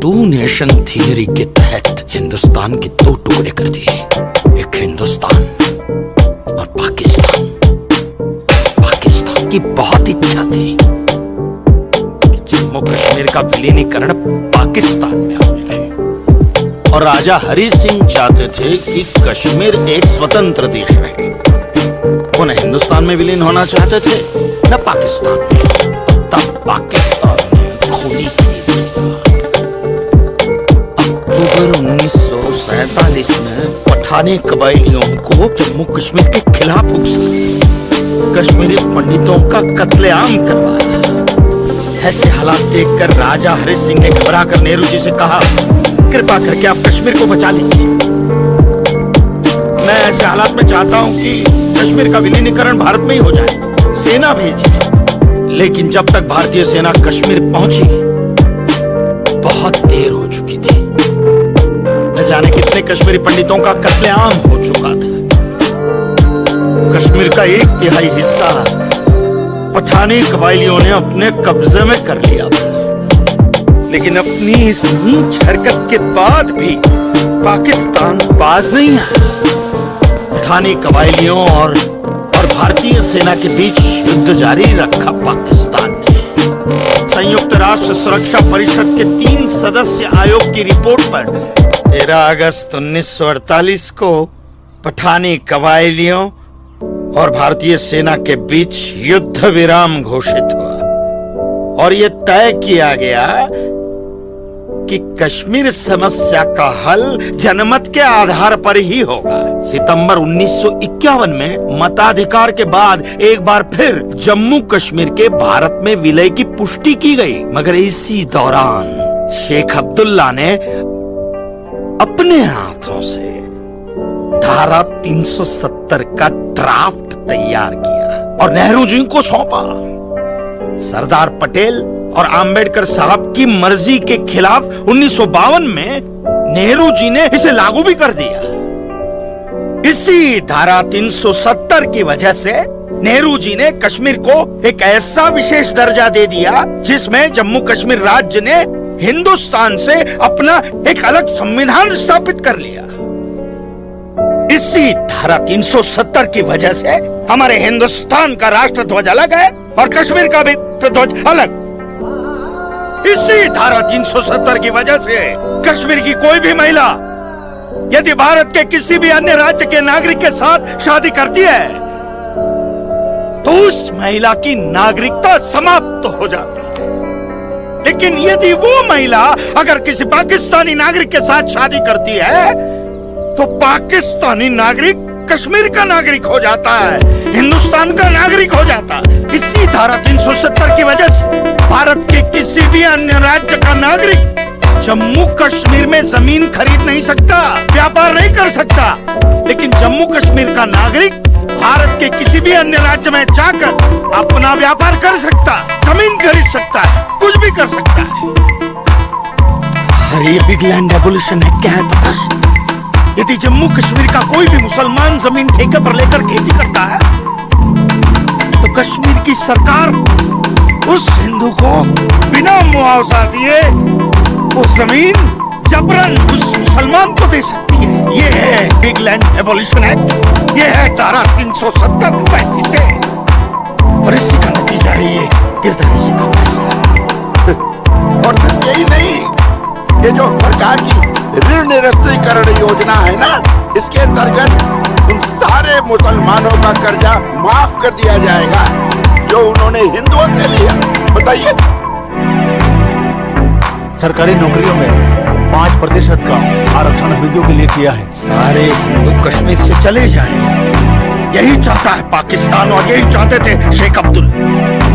To nation theory के तहत हिंदुस्तान के दो टुकड़े कर दिए, एक हिंदुस्तान और पाकिस्तान। पाकिस्तान की बहुत इच्छा थी कि जम्मू कश्मीर का विलीनीकरण पाकिस्तान में हो जाए, और राजा हरि सिंह चाहते थे कि कश्मीर एक स्वतंत्र देश रहे। वो न हिंदुस्तान में विलीन होना चाहते थे न पाकिस्तान में। तब पाकिस्तान ने खूनी अक्टूबर 1947 में पठानी कबायलियों को जम्मू कश्मीर के खिलाफ उकसा कश्मीरी पंडितों का कत्लेआम करवाया। ऐसे हालात देखकर राजा हरि सिंह ने घबरा कर नेहरू जी से कहा, कृपा करके आप कश्मीर को बचा लीजिए। मैं ऐसे हालात में चाहता हूं कि कश्मीर का विलीनीकरण भारत में ही हो जाए, सेना भेजिए। लेकिन जब तक भारतीय सेना कश्मीर पहुंची बहुत देर हो चुकी थी। न जाने कितने कश्मीरी पंडितों का कत्लेआम हो चुका था। कश्मीर का 1/3 हिस्सा पठानी कबायलियों ने अपने कब्जे में कर लिया था। लेकिन अपनी इस नीच हरकत के बाद भी पाकिस्तान बाज नहीं आया। पठानी कबायलियों और भारतीय सेना के बीच युद्ध जारी रखा पाकिस्तान ने। संयुक्त राष्ट्र सुरक्षा परिषद के 3 सदस्य आयोग की रिपोर्ट पर 13 अगस्त 1948 को पठानी कबायलियों और भारतीय सेना के बीच युद्ध विराम घोषित हुआ, और यह तय किया गया कि कश्मीर समस्या का हल जनमत के आधार पर ही होगा। सितंबर 1951 में मताधिकार के बाद एक बार फिर जम्मू कश्मीर के भारत में विलय की पुष्टि की गई, मगर इसी दौरान शेख अब्दुल्ला ने अपने हाथों से धारा 370 का ड्राफ्ट तैयार किया और नेहरू जी को सौंपा। सरदार पटेल और आम्बेडकर साहब की मर्जी के खिलाफ 1952 में नेहरू जी ने इसे लागू भी कर दिया। इसी धारा 370 की वजह से नेहरू जी ने कश्मीर को एक ऐसा विशेष दर्जा दे दिया जिसमें जम्मू कश्मीर राज्य ने हिंदुस्तान से अपना एक अलग संविधान स्थापित कर लिया। इसी धारा 370 की वजह से हमारे हिंदुस्तान का राष्ट्र ध्वज अलग है और कश्मीर का भी ध्वज अलग। इसी धारा 370 की वजह से कश्मीर की कोई भी महिला यदि भारत के किसी भी अन्य राज्य के नागरिक के साथ शादी करती है तो उस महिला की नागरिकता समाप्त हो जाती है। लेकिन यदि वो महिला अगर किसी पाकिस्तानी नागरिक के साथ शादी करती है तो पाकिस्तानी नागरिक कश्मीर का नागरिक हो जाता है, हिंदुस्तान का नागरिक हो जाता है। इसी धारा 370 की वजह से भारत के किसी भी अन्य राज्य का नागरिक जम्मू कश्मीर में जमीन खरीद नहीं सकता, व्यापार नहीं कर सकता। लेकिन जम्मू कश्मीर का नागरिक भारत के किसी भी अन्य राज्य में जाकर अपना व्यापार कर सकता, जमीन खरीद सकता है, कुछ भी कर सकता है। अरे ये बिग लैंड एबोलिशन है, क्या है पता है? यदि जम्मू कश्मीर का कोई भी मुसलमान जमीन ठेके पर लेकर खेती करता है तो कश्मीर की सरकार उस हिंदू को बिना मुआवजा दिए वो जमीन जबरन उस मुसलमान को दे सकती है। ये है बिग लैंड एबोलिशन एक्ट, ये है धारा 370 से, और इसी का नतीजा है ये गिरधारी जी का फैसला। और सिर्फ यही नहीं, ये जो सरकार की ऋण निरस्तीकरण योजना है ना, इसके अंतर्गत उन सारे मुसलमानों का कर्जा माफ कर दिया जाएगा जो उन्होंने हिंदुओं से लिया। बताइए, सरकारी नौकरियों में 5% का आरक्षण हिंदुओं के लिए किया है। सारे हिंदू कश्मीर से चले जाएं, यही चाहता है पाकिस्तान और यही चाहते थे शेख अब्दुल्ला।